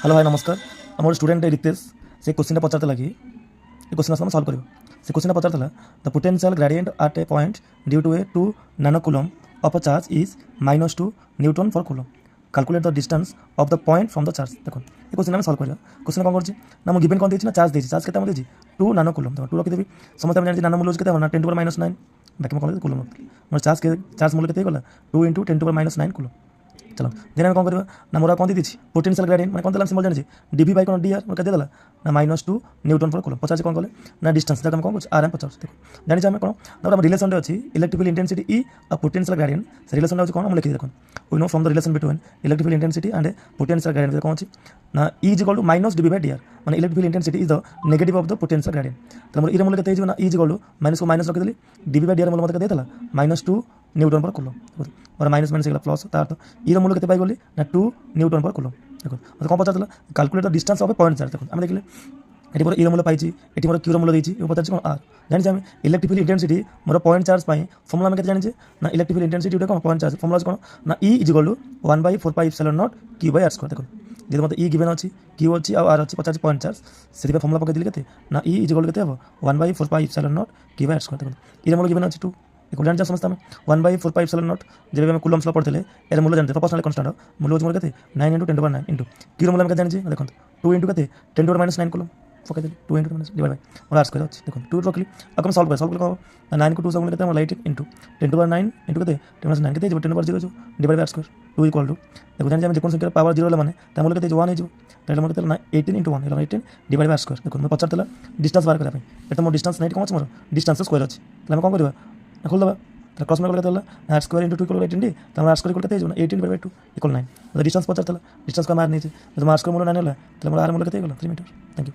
Hello hi नमस्कार आम student Ritesh से क्वेश्चन पचारला कि क्वेश्चन आम सल्व कर से क्वेश्चन पचारला the potential gradient at a point due to a 2 nanocoulomb of a charge is -2 newton for coulomb calculate the distance of the point from the charge देखो ये question आम solve कर question कौन कर given कौन देना charge देती charge के 2 नैनोकूलम तो 2 रखीदेवी समस्त जानी नानो मूल्य के 10 to the -9 बाकी कौन कूलम मोर चार्ज मूल्य के 2 × 10 to the -9 कूलम चलो देन कौन करवा ना मोर कौन दी पोटेंशियल ग्रेडिएंट मैं कौन देला सिंबल जानी डीवी बाई कौन डी आर मोर के देला ना -2 न्यूटन फॉर कूलम पचास कौन कले ना डिस्टेंस जब कौन कर आर एम पचास देखो जानी आम कौन ना रिलेशन अच्छी इलेक्ट्रिकल इंटेंसिटी ई और पोटेंशियल ग्रेडिएंट से रिलेशन अच्छी कौन लिखी देखो we know from the relation between electrical intensity and potential gradient कौन अच्छी ना E is equal to -dv by D R मैंने electrical intensity is the negative of the potential gradient तो मोर ई मूल्य के ना E is equal to minus को माइनस रखी डीवी बाई डी आर मूल्य मत देला -2 न्यूटन पर कूलम और माइनस माइनस प्लस तार तो ई मूल्य के पाई ना 2 न्यूटन पर कूलम देखो कौन पचार calculate the distance of a point charge देखो आम देखिए ये मोर ई मूल्य पाई ये मोर क्यूर मूल्य देती पचार कौन आर जानी आम इलेक्ट्रिकल इंटेंसिटी मोर पॉइंट चार्ज फर्मुला आम जानी ना इलेक्ट्रिकल इंटेंसिटी कौन पॉइंट चार्ज फर्मुला कौन ना E is equal to 1/4πε0 Q by R square देखो जी मतलब ई गिवन अच्छी क्यू अच्छी आर अच्छी पचार पॉइंट चार्ज से फर्मुला पकड़ देली के ना ई इज इक्वल के 1/4πε0 क्यू बाई आर स्क्वायर देखो ये मूल्य गिवन अच्छी 2 जान समझते हैं 1/4πε0 जब आम कूलम्स पढ़ते यार मूल्य जानते प्रपोर्शनल कांस्टेंट मूल्य मूल्य के 9 × 10⁻9 इंटू क्यू मूल्य आम जानी देखो 2 × के 10 to the -9 कूलम पकड़ 2 × डिवाइड बाय और आर स्क्वायर अच्छी देखो 2 रखली अब सल्व कर 9 को 2 से मूल्य light into 10 to the 9 into के 10 9 के 10 0 divide by r square 2 equal to देखो जानी जो संख्या पावर 0 माने मूल्य के 1 हो मूल्य के 18 × 1 18 डिवाइड बाय आर स्क्वायर देखो मैं पचार डिस्टेंस बाहर करने मोर डिस्टेंस नाइट कौन मोर डिस्टेंस स्क्वायर अच्छी तो कौन करवा खोल दबा क्रॉस में करते आर स्क्वायर इंटू 2 = 18 तो आर स्क्वायर इक्वल 18/2 = 9 डिस्टेंस पचार डिस्टेंस का मार नीचे तो आर स्क्वायर मूल्य 9 है तो आर मूल्य 3 मीटर थैंक यू।